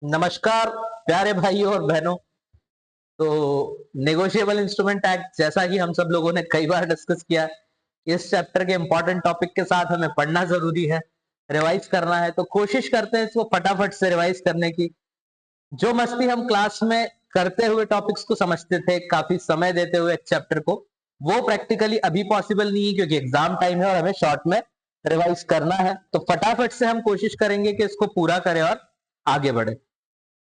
नमस्कार प्यारे भाइयों और बहनों। तो नेगोशिएबल इंस्ट्रूमेंट एक्ट जैसा कि हम सब लोगों ने कई बार डिस्कस किया, इस चैप्टर के इंपॉर्टेंट टॉपिक के साथ हमें पढ़ना जरूरी है, रिवाइज करना है। तो कोशिश करते हैं इसको फटाफट से रिवाइज करने की। जो मस्ती हम क्लास में करते हुए टॉपिक्स को समझते थे, काफी समय देते हुए एक चैप्टर को, वो प्रैक्टिकली अभी पॉसिबल नहीं है क्योंकि एग्जाम टाइम है और हमें शॉर्ट में रिवाइज करना है। तो फटाफट से हम कोशिश करेंगे कि इसको पूरा करें और आगे बढ़े।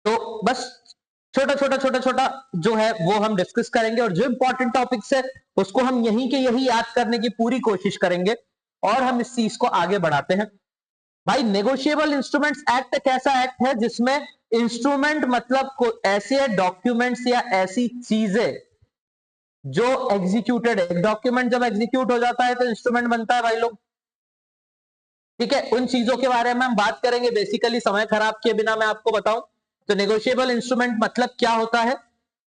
तो बस छोटा छोटा छोटा छोटा जो है वो हम डिस्कस करेंगे और जो इंपॉर्टेंट टॉपिक्स है उसको हम यहीं के यही याद करने की पूरी कोशिश करेंगे और हम इस चीज को आगे बढ़ाते हैं। भाई, नेगोशिएबल इंस्ट्रूमेंट्स एक्ट एक ऐसा एक्ट है जिसमें इंस्ट्रूमेंट मतलब ऐसे डॉक्यूमेंट्स या ऐसी चीजें जो एग्जीक्यूटेड है। डॉक्यूमेंट जब एग्जीक्यूट हो जाता है तो इंस्ट्रूमेंट बनता है भाई लोग। ठीक है, उन चीजों के बारे में हम बात करेंगे। बेसिकली समय खराब किए बिना मैं आपको बताऊं तो नेगोशिएबल इंस्ट्रूमेंट मतलब क्या होता है?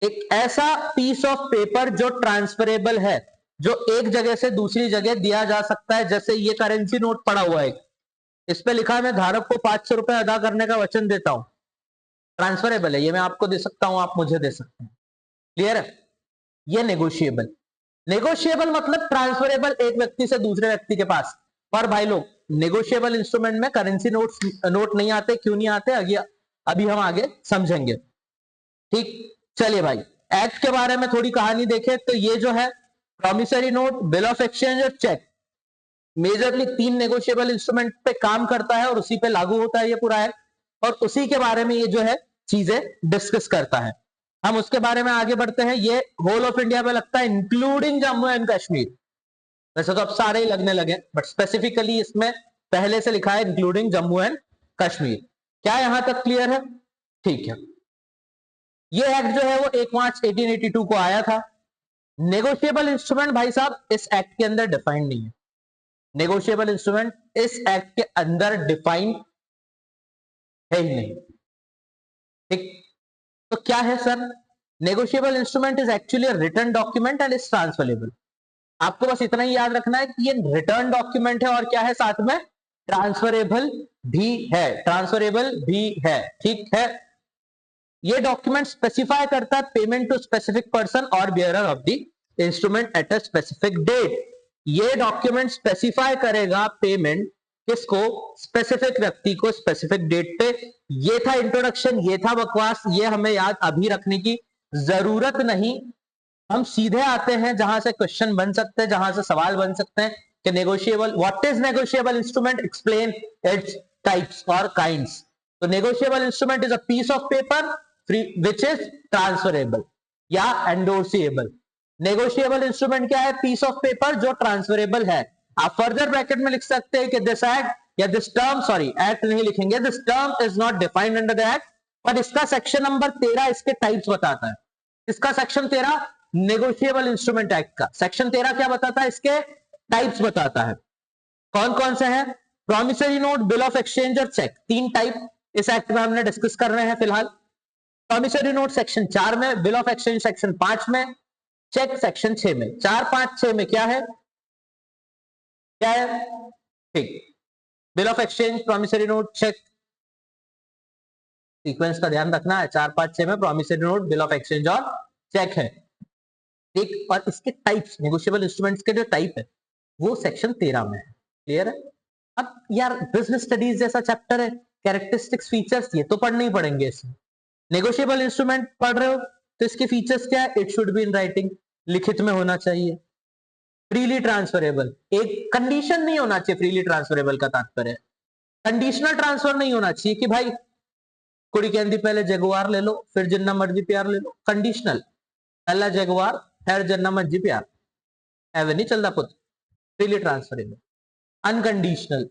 एक ऐसा पीस ऑफ पेपर जो ट्रांसफरेबल है, जो एक जगह से दूसरी जगह दिया जा सकता है। जैसे ये करेंसी नोट पड़ा हुआ है, इस पे लिखा है मैं धारक को 500 रुपए अदा करने का वचन देता हूं। ट्रांसफरेबल है, ये मैं आपको दे सकता हूं, आप मुझे दे सकते हैं। क्लियर है? ये नेगोशिएबल। नेगोशिएबल मतलब ट्रांसफरेबल एक व्यक्ति से दूसरे व्यक्ति के पास। पर भाई लोग, नेगोशिएबल इंस्ट्रूमेंट में करेंसी नोट नहीं आते। क्यों नहीं आते, अभी हम आगे समझेंगे। ठीक, चलिए भाई, एक्ट के बारे में थोड़ी कहानी देखें तो ये जो है promissory note, bill of exchange और चेक, मेजरली 3 नेगोशिएबल इंस्ट्रूमेंट पे काम करता है और उसी पे लागू होता है ये पूरा एक्ट, और उसी के बारे में ये जो है चीजें डिस्कस करता है। हम उसके बारे में आगे बढ़ते हैं। ये होल ऑफ इंडिया में लगता है, इंक्लूडिंग जम्मू एंड कश्मीर। वैसे तो अब सारे ही लगने लगे, बट स्पेसिफिकली इसमें पहले से लिखा है इंक्लूडिंग जम्मू एंड कश्मीर। क्या यहां तक क्लियर है? ठीक है। ये एक्ट जो है वो 1 मार्च 1882 को आया था। नेगोशिएबल इंस्ट्रूमेंट भाई साहब इस एक्ट के अंदर डिफाइंड नहीं है। नेगोशिएबल इंस्ट्रूमेंट इस एक्ट के अंदर डिफाइंड है ही नहीं। ठीक, तो क्या है sir? Negotiable instrument is actually return document and is transferable. आपको बस इतना ही याद रखना है कि ये रिटर्न डॉक्यूमेंट है और क्या है साथ में, ट्रांसफरेबल भी है। ट्रांसफरेबल भी है, ठीक है। ये डॉक्यूमेंट स्पेसिफाई करता है पेमेंट टू स्पेसिफिक पर्सन और bearer of the instrument at a specific date. ये डॉक्यूमेंट स्पेसिफाई करेगा पेमेंट किसको, स्पेसिफिक व्यक्ति को स्पेसिफिक डेट पे। ये था इंट्रोडक्शन, ये था बकवास, ये हमें याद अभी रखने की जरूरत नहीं। हम सीधे आते हैं जहां से क्वेश्चन बन सकते हैं, जहां से सवाल बन सकते हैं कि negotiable, what is negotiable instrument, explain its types और काइंड्स। तो negotiable instrument is a piece of paper which is transferable या एंडोर्सिएबल। नेगोशिएबल इंस्ट्रूमेंट क्या है? पीस ऑफ पेपर जो ट्रांसफरेबल है। आप फर्दर ब्रैकेट में लिख सकते हैं कि दिस एक्ट या दिस टर्म, सॉरी एक्ट नहीं लिखेंगे, this term is not defined under the act, पर इसका सेक्शन नंबर 13 इसके टाइप्स बताता है। इसका सेक्शन 13 नेगोशिएबल इंस्ट्रूमेंट एक्ट का सेक्शन 13 क्या बताता है? इसके टाइप्स बताता है। कौन कौन से हैं? Promissory note, bill of exchange और चेक। 3 टाइप इस एक्ट में हमने डिस्कस कर रहे हैं फिलहाल। प्रॉमिसरी नोट सेक्शन 4 में, बिल ऑफ एक्सचेंज सेक्शन 5 में, चेक सेक्शन 6 में। 4, 5, 6 में क्या है, क्या है? ठीक, bill of exchange, promissory note, cheque, sequence का ध्यान रखना है। 4, 5, 6 में promissory note, bill of exchange और चेक है। एक और इसके टाइप्स, नेगोशिएबल इंस्ट्रूमेंट्स के जो टाइप है वो सेक्शन 13 में है। क्लियर है? अब यार, बिजनेस स्टडीज जैसा चैप्टर है, कैरेक्टरिस्टिक्स, फीचर्स, ये तो पढ़ने ही पड़ेंगे इसमें। नेगोशिएबल इंस्ट्रूमेंट पढ़ रहे हो तो इसके फीचर्स क्या है? It should be in writing, लिखित में होना चाहिए। फ्रीली ट्रांसफरेबल, एक कंडीशन नहीं होना चाहिए। फ्रीली ट्रांसफरेबल का तात्पर्य कंडीशनल ट्रांसफर नहीं होना चाहिए कि भाई कुड़ी कहती पहले जगुआर ले लो फिर जिन्ना मर्जी प्यार ले लो। कंडीशनल, पहला जगुआर फिर जिन्ना मर्जी प्यार, एवे नहीं चलता पुत। Freely transferable. अनकंडीशनल,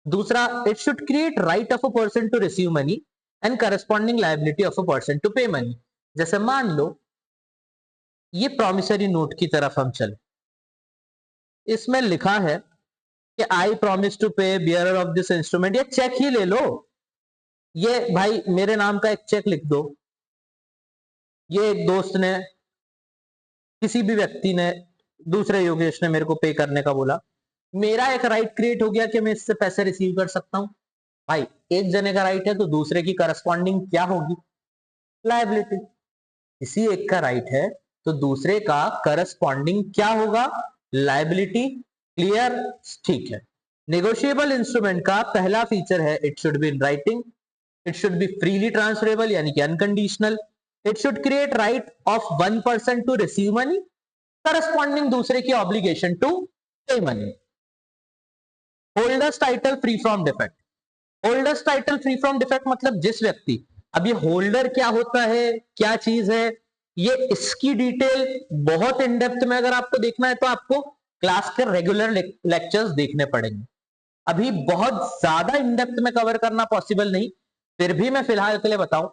दूसरा, it should create right of a person to receive money and corresponding liability of a person to pay money. जैसे मान लो ये प्रॉमिसरी नोट की तरफ हम चले, इसमें लिखा है कि आई प्रॉमिस टू पे बियरर ऑफ दिस इंस्ट्रूमेंट, या चेक ही ले लो। ये भाई मेरे नाम का एक चेक लिख दो। ये एक दोस्त ने, किसी भी व्यक्ति ने, दूसरे योगेश ने मेरे को पे करने का बोला। मेरा एक राइट क्रिएट हो गया कि मैं इससे पैसे रिसीव कर सकता हूं। भाई एक जने का राइट है तो दूसरे की करस्पॉन्डिंग क्या होगी? लायबिलिटी। किसी एक का राइट है तो दूसरे का करस्पॉन्डिंग क्या होगा? लायबिलिटी। क्लियर? ठीक है। नेगोशिएबल इंस्ट्रूमेंट का पहला फीचर है it should be in writing, it should be freely transferable यानी कि unconditional, it should create right of one person to receive money corresponding दूसरे की obligation to pay money. Holder's title free from defect. Holder's title free from defect मतलब जिस व्यक्ति, अब ये holder क्या होता है, क्या चीज है, ये इसकी डिटेल बहुत इन डेप्थ में अगर आपको देखना है तो आपको क्लास के रेगुलर लेक्चर्स देखने पड़ेंगे। अभी बहुत ज्यादा इन डेप्थ में कवर करना पॉसिबल नहीं, फिर भी मैं फिलहाल के लिए बताऊं,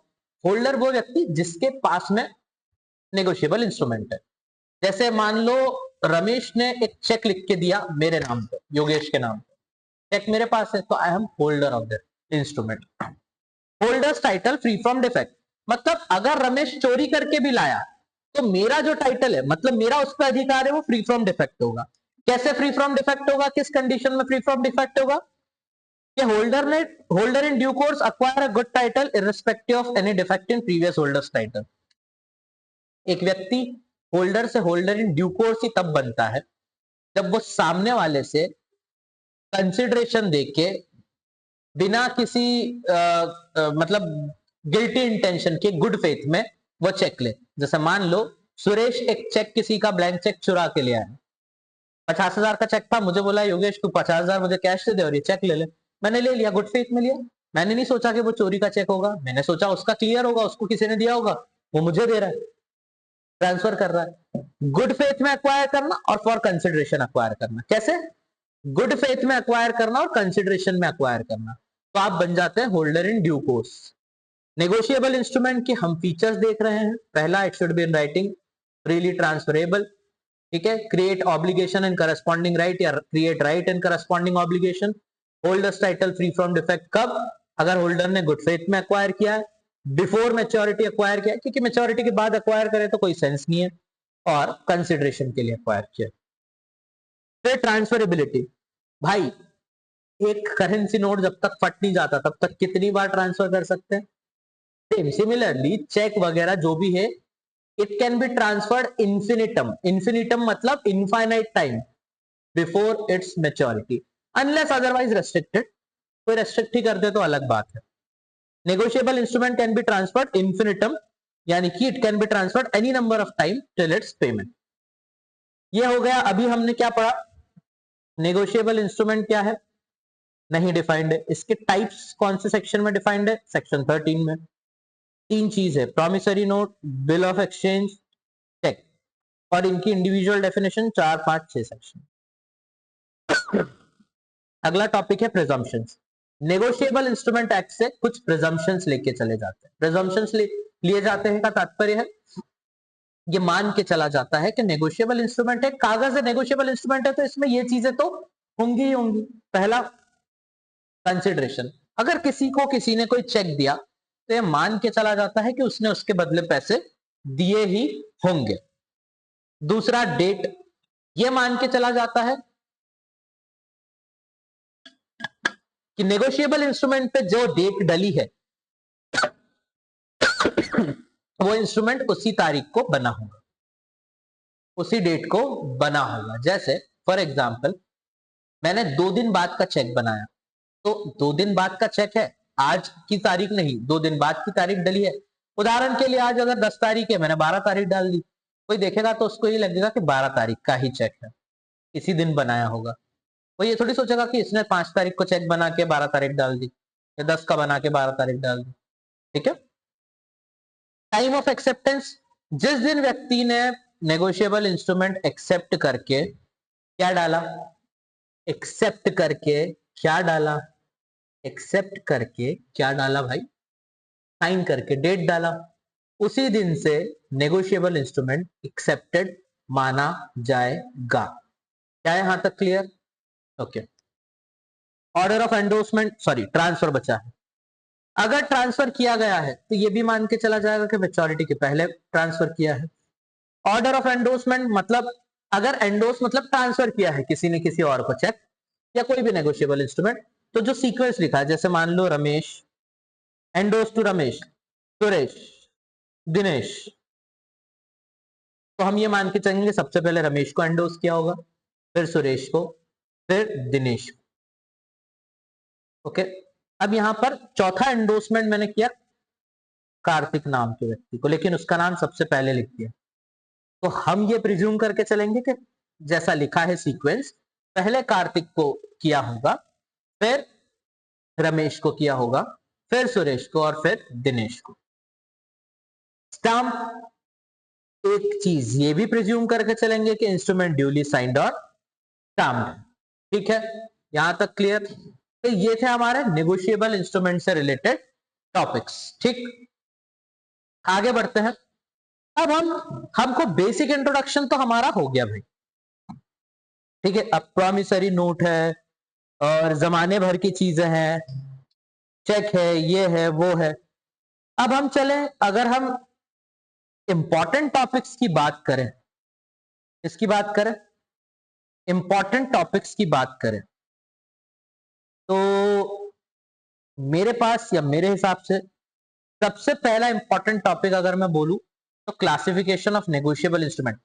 होल्डर वो व्यक्ति जिसके पास में नेगोशिएबल इंस्ट्रूमेंट है। जैसे मान लो रमेश ने एक चेक लिख के दिया मेरे नाम पे, योगेश के नाम पे, चेक मेरे पास है तो I am holder of that instrument. Holders title free from defect मतलब अगर रमेश चोरी करके भी लाया तो मेरा जो टाइटल है, मतलब मेरा उस पर अधिकार है, वो फ्री फ्रॉम डिफेक्ट होगा। कैसे फ्री फ्रॉम डिफेक्ट होगा? किस कंडीशन में फ्री फ्रॉम डिफेक्ट होगा? कि holder in due course acquire a good title irrespective of any defect in previous holders title. एक व्यक्ति होल्डर से होल्डर इन ड्यू कोर्स ही तब बनता है जब वो सामने वाले से कंसिडरेशन देके बिना किसी मतलब गिल्टी इंटेंशन के गुड फेथ में वो चेक ले। जैसे मान लो सुरेश एक चेक, किसी का ब्लैंक चेक चुरा के ले आया, 50,000 का चेक था, मुझे बोला योगेश तू 50,000 मुझे कैश दे और ये चेक ले ले। मैंने ले लिया, गुड फेथ में लिया। मैंने नहीं सोचा कि वो चोरी का चेक होगा, मैंने सोचा उसका क्लियर होगा, उसको किसी ने दिया होगा, वो मुझे दे रहा है, ट्रांसफर कर रहा है। गुड फेथ में एक्वायर करना और फॉर कंसिडरेशन एक्वायर करना। कैसे? गुड फेथ में एक्वायर करना और कंसिडरेशन में एक्वायर करना, तो आप बन जाते हैं holder in due course. Negotiable instrument के हम फीचर्स देख रहे हैं। पहला, it should be in writing, freely transferable, ठीक है, create obligation and corresponding right या create right and corresponding obligation. Holders title free from defect कब? अगर होल्डर ने गुड फेथ में एक्वायर किया है, बिफोर मैच्योरिटी एक्वायर किया, क्योंकि मैच्योरिटी के बाद एक्वायर करे तो कोई सेंस नहीं है, और कंसिडरेशन के लिए एक्वायर किया। फिर ट्रांसफरेबिलिटी, भाई एक करेंसी नोट जब तक फट नहीं जाता तब तक कितनी बार ट्रांसफर कर सकते हैं? सेम सिमिलरली चेक वगैरह जो भी है, it can be transferred infinitum. Infinitum मतलब infinite time before its maturity, unless otherwise restricted. कोई रेस्ट्रिक्ट ही कर दे तो अलग बात है। Negotiable instrument can be transferred infinitum, यानी कि it can be transferred any number of time till its payment. ये हो गया। अभी हमने क्या पढ़ा? नेगोशिएबल इंस्ट्रूमेंट क्या है, नहीं डिफाइंड है। इसके टाइप्स कौन से सेक्शन में डिफाइंड है? सेक्शन 13 में। तीन चीज है, promissory note, bill of exchange, cheque, और इनकी इंडिविजुअल डेफिनेशन 4, 5, 6 सेक्शन। अगला टॉपिक है प्रिजम्पशंस। नेगोशिएबल इंस्ट्रूमेंट एक्ट से कुछ प्रिजम्पशंस लेके चले जाते हैं। प्रिजम्पशंस लिए जाते हैं का तात्पर्य है, ये मान के चला जाता है कि नेगोशिएबल इंस्ट्रूमेंट है, कागज है, नेगोशिएबल इंस्ट्रूमेंट है, तो इसमें ये चीजें तो होंगी ही होंगी। पहला, कंसिडरेशन। अगर किसी को किसी ने कोई चेक दिया तो ये मान के चला जाता है कि उसने उसके बदले पैसे दिए ही होंगे। दूसरा, डेट, ये मान के चला जाता है कि नेगोशिएबल इंस्ट्रूमेंट पे जो डेट डली है वो इंस्ट्रूमेंट उसी तारीख को बना होगा, उसी डेट को बना होगा। जैसे फॉर एग्जांपल मैंने 2 दिन बाद का चेक बनाया, तो 2 दिन बाद का चेक है, आज की तारीख नहीं, 2 दिन बाद की तारीख डली है। उदाहरण के लिए आज अगर 10 तारीख है, मैंने 12 तारीख डाल दी, कोई देखेगा तो उसको ये लगेगा कि 12 तारीख का ही चेक है, इसी दिन बनाया होगा। वो ये थोड़ी सोचेगा कि इसने 5 तारीख को चेक बना के 12 तारीख डाल दी, या 10 का बना के 12 तारीख डाल दी। ठीक है। टाइम ऑफ एक्सेप्टेंस, जिस दिन व्यक्ति ने नेगोशिएबल इंस्ट्रूमेंट एक्सेप्ट करके क्या डाला, एक्सेप्ट करके क्या डाला, एक्सेप्ट करके क्या डाला भाई, साइन करके डेट डाला, उसी दिन से नेगोशिएबल इंस्ट्रूमेंट एक्सेप्टेड माना जाएगा। क्या यहां तक clear? Okay. Order of endorsement, sorry transfer बचा है। अगर ट्रांसफर किया गया है तो ये भी मान के चला जाएगा कि मैच्योरिटी के पहले ट्रांसफर किया है। ऑर्डर ऑफ एंडोर्समेंट मतलब अगर एंडोर्स मतलब ट्रांसफर किया है किसी ने किसी और को चेक या कोई भी नेगोशिएबल इंस्ट्रूमेंट, तो जो सीक्वेंस लिखा है, जैसे मान लो रमेश एंडोस टू रमेश, सुरेश, दिनेश, तो हम ये मान के चलेंगे सबसे पहले रमेश को एंडोस किया होगा, फिर सुरेश को, फिर दिनेश को। ओके, अब यहां पर चौथा एंडोसमेंट मैंने किया कार्तिक नाम के व्यक्ति को, लेकिन उसका नाम सबसे पहले लिख दिया। तो हम ये प्रिज्यूम करके चलेंगे कि जैसा लिखा है सीक्वेंस, पहले कार्तिक को किया होगा, फिर रमेश को किया होगा, फिर सुरेश को, और फिर दिनेश को। स्टाम्प, एक चीज ये भी प्रिज्यूम करके चलेंगे कि इंस्ट्रूमेंट ड्यूली साइंड और स्टाम्प्ड। ठीक है, यहां तक क्लियर? तो ये थे हमारे नेगोशिएबल इंस्ट्रूमेंट से रिलेटेड टॉपिक्स। ठीक, आगे बढ़ते हैं। अब हमको बेसिक इंट्रोडक्शन तो हमारा हो गया भाई, ठीक है। अब प्रॉमिसरी नोट है और जमाने भर की चीजें हैं, चेक है, ये है, वो है। अब हम चले, अगर हम इंपॉर्टेंट टॉपिक्स की बात करें, इसकी बात करें, इंपॉर्टेंट टॉपिक्स की बात करें, तो मेरे पास या मेरे हिसाब से सबसे पहला इंपॉर्टेंट टॉपिक अगर मैं बोलूं तो classification of negotiable instrument.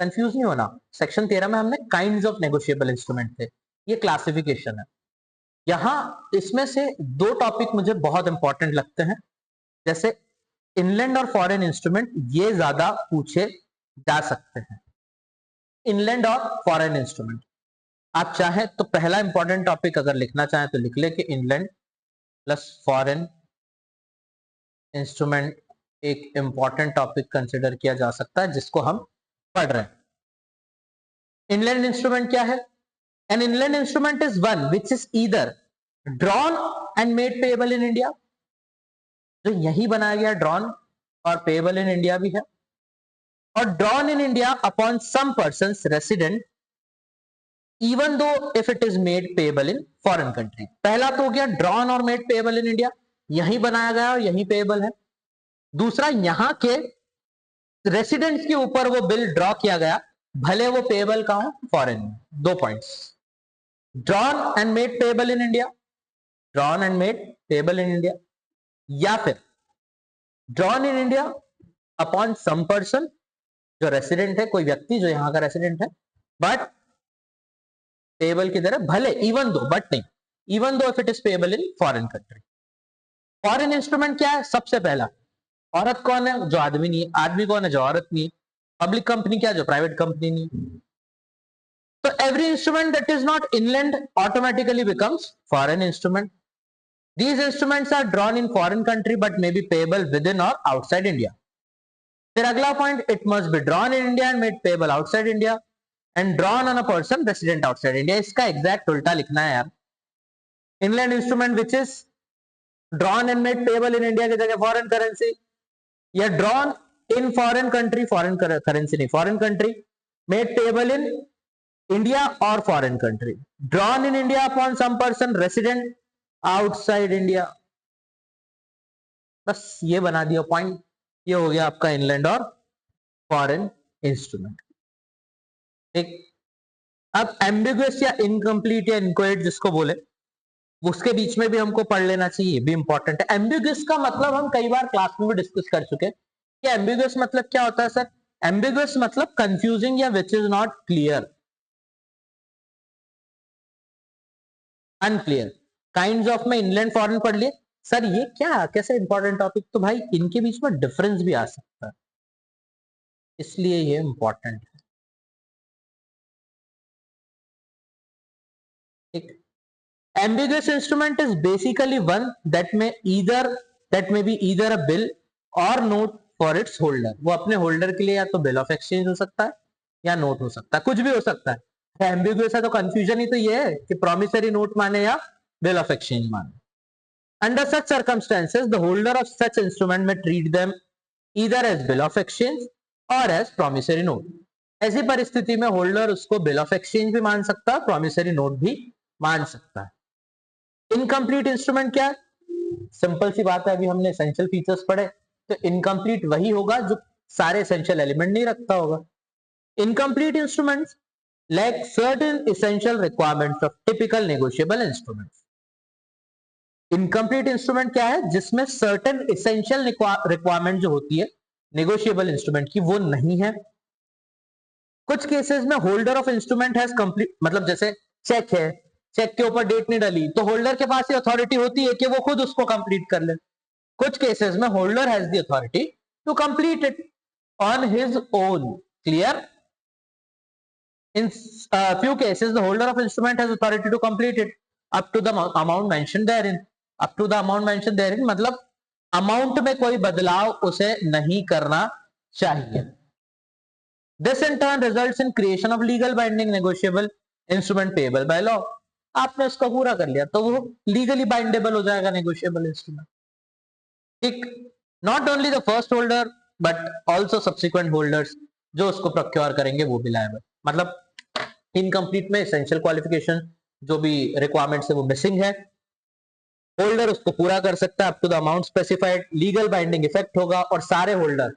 Confuse नहीं होना, सेक्शन 13 में हमने काइंड्स ऑफ नेगोशिएबल इंस्ट्रूमेंट थे, ये क्लासिफिकेशन है। यहां इसमें से दो टॉपिक मुझे बहुत इंपॉर्टेंट लगते हैं, जैसे इनलैंड और फॉरेन इंस्ट्रूमेंट, ये ज्यादा पूछे जा सकते हैं। इनलैंड और फॉरेन इंस्ट्रूमेंट, आप चाहें तो पहला इंपॉर्टेंट टॉपिक अगर लिखना चाहें तो लिख ले कि इनलैंड प्लस फॉरेन इंस्ट्रूमेंट एक इंपॉर्टेंट टॉपिक कंसिडर किया जा सकता है जिसको हम पढ़ रहे हैं। इनलैंड इंस्ट्रूमेंट क्या है? An inland instrument is one which is either drawn and made payable in India, जो यही बनाया गया, ड्रॉन और पेएबल इन इंडिया भी है, और drawn in India upon some persons resident even though if it is made payable in foreign country. पहला तो हो गया ड्रॉन और मेड पेएबल इन इंडिया, यही बनाया गया और यही पेएबल है। दूसरा, यहां के रेसिडेंट्स के ऊपर वो बिल ड्रॉ किया गया, भले वो पेएबल का हो फॉरेन में। दो points, drawn and made payable in India, drawn and made payable in India, या फिर drawn in India upon some person, जो रेसिडेंट है, कोई व्यक्ति जो यहां का रेसिडेंट है, बट पेएबल की तरह, भले इवन दो, बट नहीं, even though if it is payable in foreign country. Foreign instrument क्या है? सबसे पहला, औरत कौन है? जो आदमी नहीं है। आदमी कौन है? जो औरत नहीं है। पब्लिक कंपनी क्या? जो प्राइवेट कंपनी नहीं है। तो every instrument that is not inland automatically becomes foreign instrument. These instruments are drawn in foreign country but may be payable within or outside India. फिर अगला point, it must be drawn in India and made payable outside India and drawn on a person resident outside India. इसका exact उल्टा लिखना है यार। Inland instrument which is drawn and made payable in India की जगह foreign currency, या drawn in foreign country, foreign currency नहीं, foreign country, made payable in India or foreign country, drawn in India upon some person resident outside India. बस ये बना दिया point, ये हो गया आपका इनलैंड और फॉरेन इंस्ट्रूमेंट। ठीक, अब एम्बिगुअस या इनकम्प्लीट या इनकोहेरेंट जिसको बोले, उसके बीच में भी हमको पढ़ लेना चाहिए, भी इंपॉर्टेंट है। एम्बिगुअस का मतलब हम कई बार क्लास में भी डिस्कस कर चुके हैं कि एम्बिगुअस मतलब क्या होता है सर? एम्बिगुअस मतलब कंफ्यूजिंग या which is not clear, unclear. Kinds of में इनलैंड फॉरेन पढ़ लिए, सर ये क्या, कैसे इंपॉर्टेंट टॉपिक? तो भाई इनके बीच में डिफरेंस भी आ सकता है, इसलिए ये इंपॉर्टेंट है। ठीक, ambiguous instrument is basically one that may be either a bill or note for its holder. वो अपने होल्डर के लिए या तो बिल ऑफ एक्सचेंज हो सकता है या नोट हो सकता है, कुछ भी हो सकता है। एम्बिगुअस है तो कंफ्यूजन ही तो ये है कि प्रॉमिसरी नोट माने या bill of exchange माने। Under such circumstances, the holder of such instrument may treat them either as bill of exchange or as promissory note. ऐसी परिस्थिति में होल्डर उसको बिल ऑफ एक्सचेंज भी मान सकता है, प्रॉमिसरी नोट भी मान सकता है। इनकम्प्लीट इंस्ट्रूमेंट क्या है? सिंपल सी बात है, अभी हमने एसेंशियल फीचर्स पढ़े, तो इनकम्प्लीट वही होगा जो सारे एसेंशियल एलिमेंट नहीं रखता होगा। Incomplete instruments lack certain essential requirements of typical negotiable instruments. Incomplete instrument क्या है? जिसमें सर्टेन एसेंशियल रिक्वायरमेंट जो होती है नेगोशिएबल इंस्ट्रूमेंट की वो नहीं है। कुछ केसेस में holder of instrument has complete, मतलब जैसे चेक है, चेक के ऊपर डेट नहीं डली तो होल्डर के पास ये अथॉरिटी होती है कि वो खुद उसको कंप्लीट कर ले। कुछ केसेस में holder has the authority to complete it on his own. Clear? In few cases, the holder of instrument has authority to complete it up to the amount mentioned therein. Up to the amount mentioned therein मतलब amount में कोई बदलाव उसे नहीं करना चाहिए। This in turn results in creation of legal binding negotiable instrument payable by law. आपने उसको पूरा कर लिया तो वो लीगली बाइंडेबल हो जाएगा नेगोशिएबल इंस्ट्रूमेंट। ठीक? Not only the first holder but also subsequent holders जो उसको प्रोक्योर करेंगे वो भी लायबल। मतलब इनकम्प्लीट में एसेंशियल क्वालिफिकेशन जो भी रिक्वायरमेंट्स है वो मिसिंग है, होल्डर उसको पूरा कर सकता है up to the amount specified, legal binding effect होगा और सारे होल्डर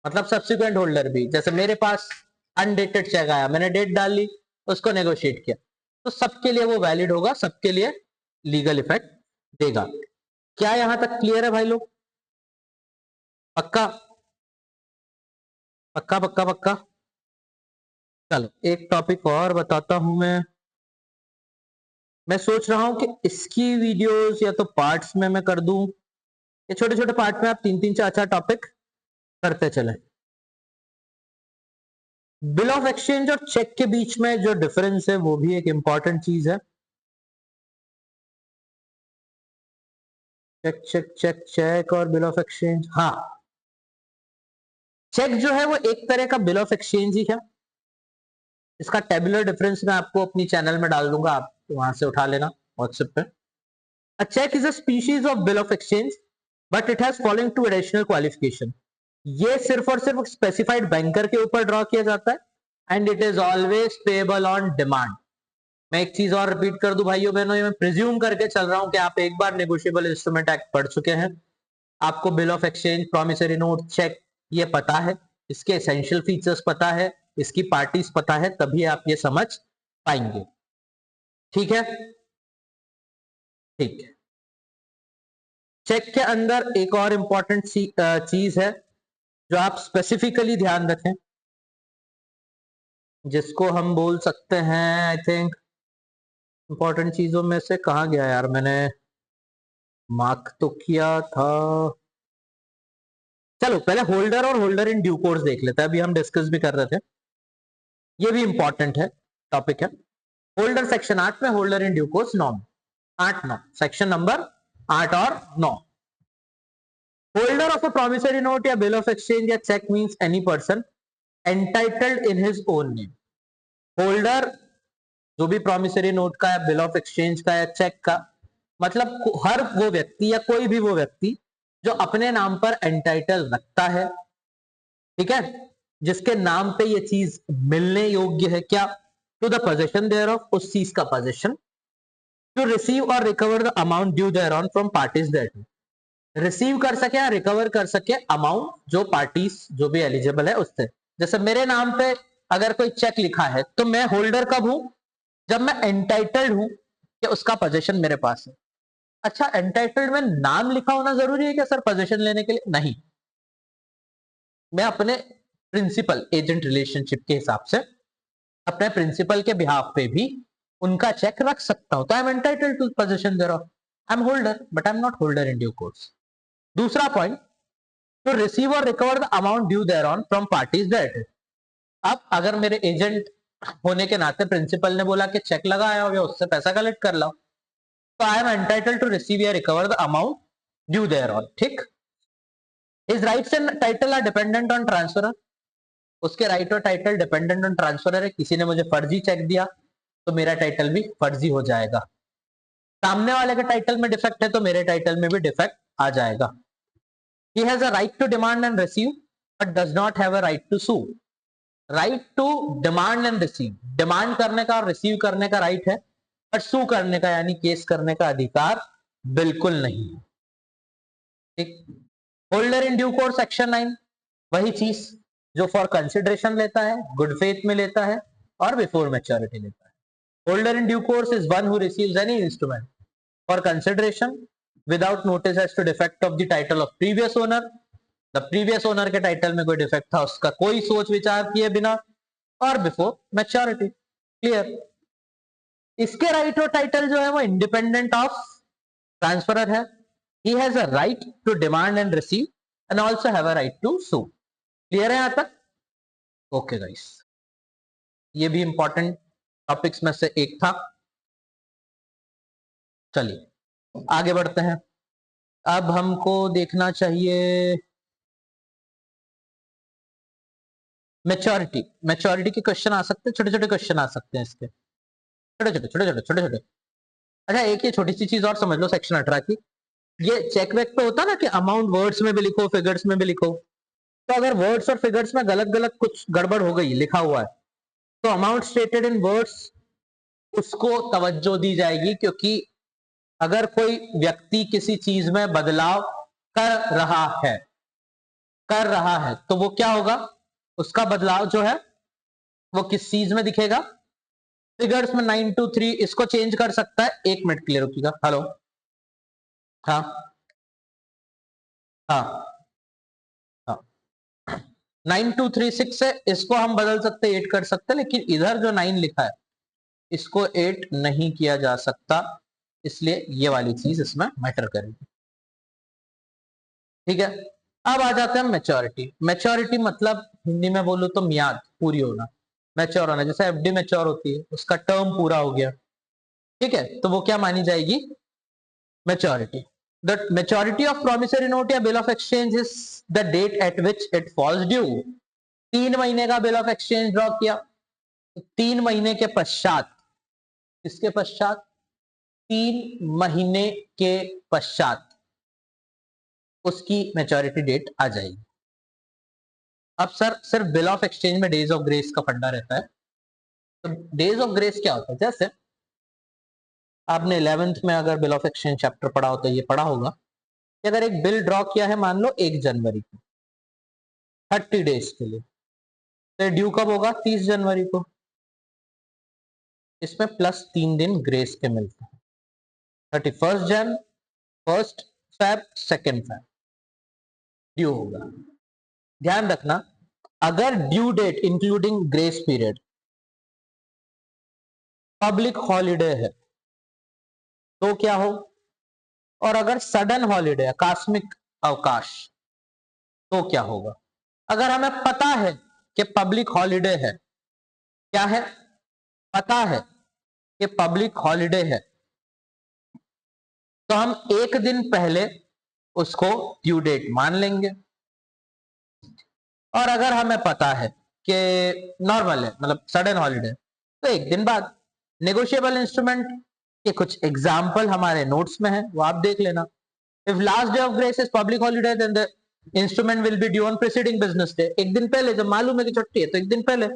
मतलब सब्सिक्वेंट होल्डर भी, जैसे मेरे पास अनडेटेड चेक आया, मैंने डेट डाल ली, उसको नेगोशिएट किया, तो सबके लिए वो वैलिड होगा, सबके लिए लीगल इफेक्ट देगा। क्या यहां तक क्लियर है भाई लोग? पक्का पक्का पक्का पक्का? चलो एक टॉपिक और बताता हूं मैं सोच रहा हूं कि इसकी वीडियोस या तो पार्ट्स में मैं कर दूं, ये छोटे छोटे पार्ट में आप 3-3 4-4 टॉपिक करते चले। बिल ऑफ एक्सचेंज और चेक के बीच में जो डिफरेंस है वो भी एक इंपॉर्टेंट चीज है। चेक चेक चेक चेक और बिल ऑफ एक्सचेंज। हाँ, चेक जो है वो एक तरह का बिल ऑफ एक्सचेंज ही है। इसका टेबुलर डिफरेंस मैं आपको अपनी चैनल में डाल दूंगा, आप वहां से उठा लेना व्हाट्सएप पे। A check is a species of bill of exchange, but it has following two additional qualification. ये सिर्फ और सिर्फ स्पेसिफाइड बैंकर के ऊपर ड्रॉ किया जाता है and it is always payable on demand. मैं एक चीज और रिपीट कर दूं भाइयों बहनों, मैं प्रिज्यूम करके चल रहा हूं कि आप एक बार नेगोशिएबल इंस्ट्रूमेंट एक्ट पढ़ चुके हैं, आपको bill of exchange, promissory note, cheque ये पता है, इसके एसेंशियल फीचर्स पता है, इसकी पार्टीज पता है, तभी आप ये समझ पाएंगे। ठीक है? ठीक है। चेक के अंदर एक और इंपॉर्टेंट चीज है जो आप स्पेसिफिकली ध्यान रखें, जिसको हम बोल सकते हैं, आई थिंक इंपॉर्टेंट चीजों में से कहाँ गया यार, मैंने मार्क तो किया था। चलो पहले होल्डर और होल्डर इन ड्यू कोर्स देख लेते हैं, अभी हम डिस्कस भी कर रहे थे, ये भी इंपॉर्टेंट है, टॉपिक है। होल्डर सेक्शन 8 में, holder in due course 9, 8-9 section number 8 और 9। Holder of a promissory note या बिल ऑफ एक्सचेंज या cheque means any person entitled in his own name. Holder जो भी प्रॉमिसरी नोट का या बिल ऑफ एक्सचेंज का या चेक का, मतलब हर वो व्यक्ति या कोई भी वो व्यक्ति जो अपने नाम पर एंटाइटल रखता है, ठीक है, जिसके नाम पे ये चीज मिलने योग्य है, क्या? To the possession thereof, उस चीज का पोजेशन, टू रिसीव और recover the amount due thereon from parties that, receive कर सके या रिकवर कर सके अमाउंट जो पार्टीज जो भी एलिजिबल है उससे। जैसे मेरे नाम पे अगर कोई चेक लिखा है तो मैं होल्डर कब हूं? जब मैं एंटाइटल्ड हूं कि उसका पोजीशन मेरे पास है। अच्छा, एंटाइटल्ड में नाम लिखा होना जरूरी है क्या सर पोजीशन लेने के लिए? नहीं, मैं अपने प्रिंसिपल एजेंट रिलेशनशिप के हिसाब से अपने प्रिंसिपल के बिहाफ पे भी उनका चेक रख सकता हूं, तो I am entitled to possession thereof, I am holder but I am not holder in due course. दूसरा पॉइंट, तो रिसीव और recover the amount due thereon from parties that. अब अगर मेरे एजेंट होने के नाते प्रिंसिपल ने बोला कि चेक लगाया हो गया, उससे पैसा कलेक्ट कर लो, तो I am entitled to receive या recover the amount due thereon. ठीक? His rights and title are dependent on transferor, उसके राइट और टाइटल डिपेंडेंट ऑन ट्रांसफरर है। किसी ने मुझे फर्जी चेक दिया तो मेरा टाइटल भी फर्जी हो जाएगा, सामने वाले के टाइटल में डिफेक्ट है तो मेरे टाइटल में भी डिफेक्ट आ जाएगा। He has a right to demand and receive, but does not have a right to sue. Right to demand and receive, demand करने का और रिसीव करने का राइट है, पर सू करने का यानी केस करने का अधिकार बिल्कुल नहीं है। ठीक? Holder in due course section 9, वही चीज जो फॉर कंसिडरेशन लेता है, गुड फेथ में लेता है और बिफोर मैच्योरिटी लेता है। Holder in due course is one who receives any instrument for consideration without notice as to defect of the title of previous owner, the previous owner के title में कोई defect था उसका कोई सोच विचार किए बिना, और बिफोर मैच्योरिटी। क्लियर। इसके राइट और टाइटल जो है वो इंडिपेंडेंट ऑफ ट्रांसफरर है। He has a right to demand and receive and also have a right to sue. Clear है यहां तक? ओके गाइस, ये भी इंपॉर्टेंट टॉपिक्स में से एक था। चलिए आगे बढ़ते हैं। अब हमको देखना चाहिए मैच्योरिटी। मैच्योरिटी के क्वेश्चन आ सकते हैं, छोटे छोटे क्वेश्चन आ सकते हैं इसके, छोटे छोटे छोटे छोटे छोटे छोटे। अच्छा एक ये छोटी सी चीज और समझ लो सेक्शन 18 की, ये चेक वेक पे होता ना कि अमाउंट वर्ड्स में भी लिखो फिगर्स में भी लिखो, तो अगर वर्ड्स और फिगर्स में गलत गलत कुछ गड़बड़ हो गई लिखा हुआ है तो अमाउंट स्टेटेड इन वर्ड्स उसको तवज्जो दी जाएगी, क्योंकि अगर कोई व्यक्ति किसी चीज में बदलाव कर रहा है तो वो क्या होगा, उसका बदलाव जो है वो किस चीज में दिखेगा, फिगर्स में 923 इसको चेंज कर सकता है। एक मिनट क्लियर रुकिएगा। हेलो, हाँ हाँ हाँ, 9236 है, इसको हम बदल सकते 8 कर सकते, लेकिन इधर जो 9 लिखा है इसको 8 नहीं किया जा सकता, इसलिए ये वाली चीज इसमें मैटर करेगी। ठीक है, अब आ जाते हैं मैच्योरिटी। मैच्योरिटी मतलब हिंदी में बोलो तो मियाद पूरी होना, मैच्योर होना। जैसे एफडी मैच्योर होती है, उसका टर्म पूरा हो गया, ठीक है, तो वो क्या मानी जाएगी, maturity. The maturity of promissory note या bill of exchange is the date at which it falls due. 3 महीने का बिल ऑफ एक्सचेंज ड्रॉ किया, 3 महीने के पश्चात, किसके पश्चात, 3 महीने के पश्चात उसकी मैच्योरिटी डेट आ जाएगी। अब सर सिर्फ बिल ऑफ एक्सचेंज में डेज ऑफ ग्रेस का फंडा रहता है, तो डेज ऑफ ग्रेस क्या होता है, जैसे आपने 11th में अगर बिल ऑफ एक्सचेंज चैप्टर पढ़ा हो तो ये पढ़ा होगा कि अगर एक बिल ड्रॉ किया है मान लो 1 जनवरी को 30 डेज के लिए, तो ड्यू कब होगा, 30 जनवरी को। इसमें प्लस 3 दिन ग्रेस के मिलते हैं, 31 जन, 1 फेब, 2 फेब ड्यू होगा। ध्यान रखना, अगर due date including grace period public holiday है तो क्या हो, और अगर सडन हॉलिडे आकस्मिक अवकाश तो क्या होगा। अगर हमें पता है कि पब्लिक हॉलिडे है, क्या है, पता है कि पब्लिक हॉलिडे है, तो हम 1 दिन पहले उसको ड्यू डेट मान लेंगे। और अगर हमें पता है कि नॉर्मल है मतलब सडन हॉलिडे, तो 1 दिन बाद। नेगोशिएबल इंस्ट्रूमेंट के कुछ एग्जाम्पल हमारे नोट्स में है, वो आप देख लेना। If last day of grace is public holiday then the instrument will be due on preceding business day, 1 दिन पहले, जब मालूम है कि छुट्टी है तो 1 दिन पहले।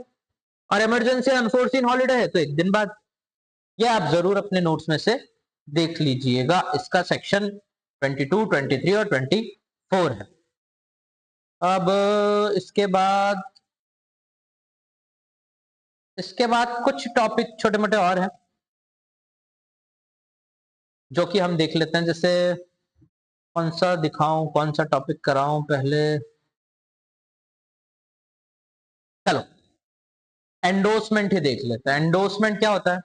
और इमरजेंसी अनफोर्सीन हॉलिडे है तो 1 दिन बाद। ये आप जरूर अपने नोट्स में से देख लीजिएगा, इसका सेक्शन 22, 23 और 24 है। अब इसके बाद कुछ टॉपिक छोटे मोटे और हैं जो कि हम देख लेते हैं। जैसे कौन सा दिखाऊं, कौन सा टॉपिक कराऊं पहले, चलो एंडोर्समेंट ही देख लेते हैं। एंडोर्समेंट क्या होता है,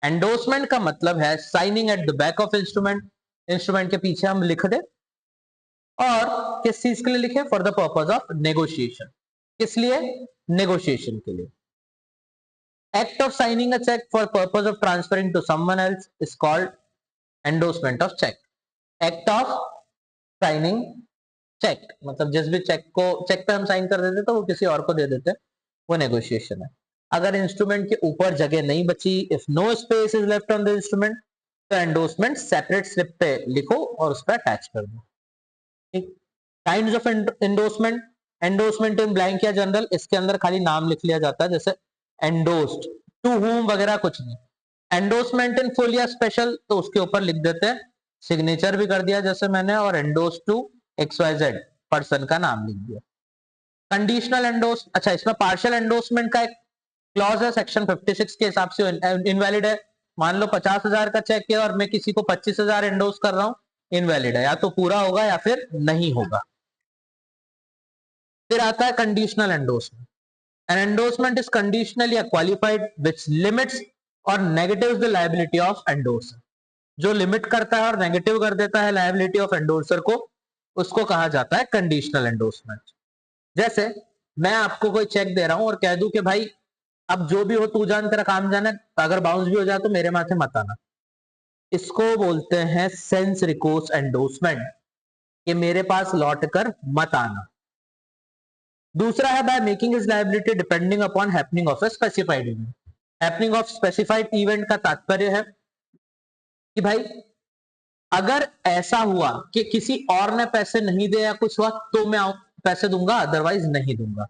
एंडोर्समेंट का मतलब है signing at the back of instrument, instrument के पीछे हम लिख दे, और किस चीज के लिए लिखे, for the purpose of negotiation. किस लिए, नेगोशिएशन के लिए। Act of signing a cheque for purpose of transferring to someone else is called endorsement of cheque. Act of signing cheque मतलब जिस भी चेक पे हम साइन कर देते तो वो किसी और को दे देते, वो नेगोशिएशन है। अगर इंस्ट्रूमेंट के ऊपर जगह नहीं बची, if no space is left on the instrument, तो एंडोर्समेंट सेपरेट स्लिप पे लिखो और उस पर अटैच कर दो। ठीक। Kinds of endorsement, endorsement in blank या जनरल, इसके अंदर खाली नाम लिख लिया जाता है, जैसे एंडोस्ड टू हुम वगैरह कुछ नहीं। एंडोर्समेंट इन फुल या स्पेशल, तो उसके ऊपर लिख देते हैं, सिग्नेचर भी कर दिया जैसे मैंने, और एंडोर्स टू XYZ पर्सन का नाम लिख दिया। कंडीशनल एंडोर्स, अच्छा इसमें पार्शियल एंडोर्समेंट का एक क्लॉज है सेक्शन 56 के हिसाब से इनवैलिड है। मान लो 50,000 का चेक है और मैं किसी को 25,000 एंडोर्स कर रहा हूं, इनवैलिड है, या तो पूरा होगा या फिर नहीं होगा। फिर आता है conditional endorsement. An endorsement is conditional या क्वालिफाइड विच लिमिट्स और negatives the liability of endorser. जो लिमिट करता है और नेगेटिव कर देता है लायबिलिटी ऑफ एंडोर्सर को, उसको कहा जाता है कंडीशनल एंडोर्समेंट। जैसे मैं आपको कोई चेक दे रहा हूं और कह दूं कि भाई अब जो भी हो तू जान, तेरा काम जाने, अगर बाउंस भी हो जाए तो मेरे माथे मत आना। इसको बोलते हैं सेंस रिकोर्स एंडोर्समेंट, कि मेरे पास लौट कर मत आना। दूसरा है by making his liability depending upon happening of a specified event. Happening of specified event का तात्पर्य है कि भाई अगर ऐसा हुआ कि किसी और ने पैसे नहीं दिए या कुछ हुआ तो मैं पैसे दूंगा, अदरवाइज नहीं दूंगा।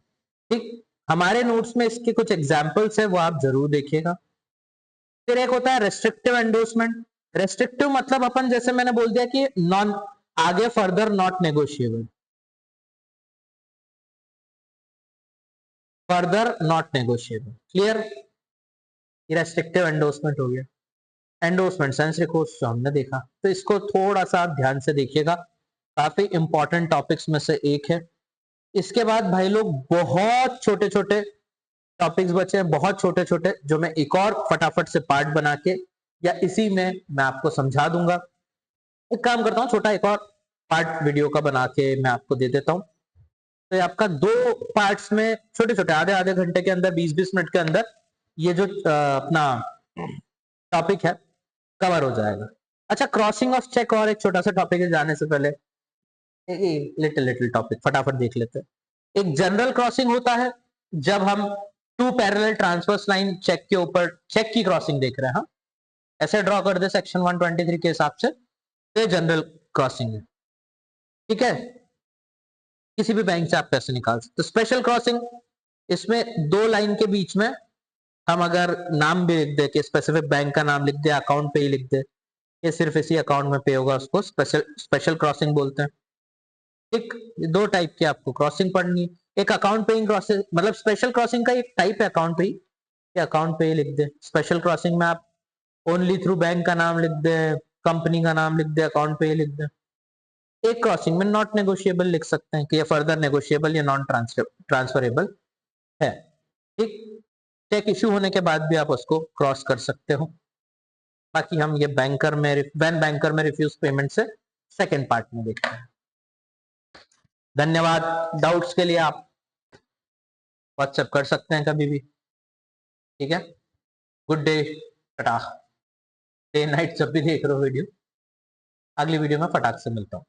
ठीक, हमारे नोट्स में इसके कुछ एग्जाम्पल्स है, वो आप जरूर देखिएगा। फिर एक होता है रेस्ट्रिक्टिव एंडोर्समेंट। रेस्ट्रिक्टिव मतलब अपन, जैसे मैंने बोल दिया कि नॉन, आगे further not negotiable, further not negotiable, clear. Restrictive endorsement हो गया। एंडोर्समेंट सेंस रिकोर्स जो हमने देखा, तो इसको थोड़ा सा आप ध्यान से देखिएगा, काफी इंपॉर्टेंट टॉपिक्स में से एक है। इसके बाद भाई लोग बहुत छोटे छोटे टॉपिक्स बचे हैं, बहुत छोटे छोटे, जो मैं एक और फटाफट से पार्ट बना के या इसी में मैं आपको समझा दूंगा। एक काम करता हूँ, छोटा एक और पार्ट वीडियो का बना के मैं आपको दे देता हूँ। तो ये आपका 2 पार्ट्स में छोटे छोटे आधे आधे घंटे के अंदर, 20-20 मिनट के अंदर ये जो अपना टॉपिक है कवर हो जाएगा। अच्छा, क्रॉसिंग ऑफ चेक और एक छोटा सा टॉपिक है, जाने से पहले लिटिल लिटिल टॉपिक फटाफट देख लेते हैं। एक जनरल क्रॉसिंग होता है जब हम 2 पैरेलल ट्रांसवर्स लाइन चेक के ऊपर चेक की क्रॉसिंग देख रहे हैं। हाँ, ऐसे ड्रॉ कर दे सेक्शन 123 के हिसाब से, तो ये जनरल क्रॉसिंग है। ठीक है, किसी भी बैंक से आप पैसे निकाल सकते। स्पेशल क्रॉसिंग, इसमें 2 लाइन के बीच में हम अगर नाम भी लिख दे कि स्पेसिफिक बैंक का नाम लिख दे, अकाउंट पे ही लिख दे, ये सिर्फ इसी अकाउंट में पे होगा, उसको स्पेशल क्रॉसिंग बोलते हैं। एक 2 टाइप की आपको क्रॉसिंग पढ़नी। एक अकाउंट पेइंग क्रॉसिंग, मतलब स्पेशल क्रॉसिंग का एक टाइप है अकाउंट पे ही, अकाउंट पे ही लिख दे। स्पेशल क्रॉसिंग में आप ओनली थ्रू बैंक का नाम लिख दे, कंपनी का नाम लिख दे, अकाउंट पे ही लिख दे। एक क्रॉसिंग में नॉट नेगोशिएबल लिख सकते हैं कि ये फर्दर नेगोशिएबल या नॉन ट्रांसफरेबल है। ठीक, चेक इशू होने के बाद भी आप उसको क्रॉस कर सकते हो। बाकी हम ये बैंकर में रिफ्यूज पेमेंट से सेकेंड पार्ट में देखते हैं। धन्यवाद। डाउट्स के लिए आप व्हाट्सएप कर सकते हैं कभी भी। ठीक है, good day, Tata. Day night जब भी देख रहे हो वीडियो, अगली वीडियो में फटाक से मिलता हूँ।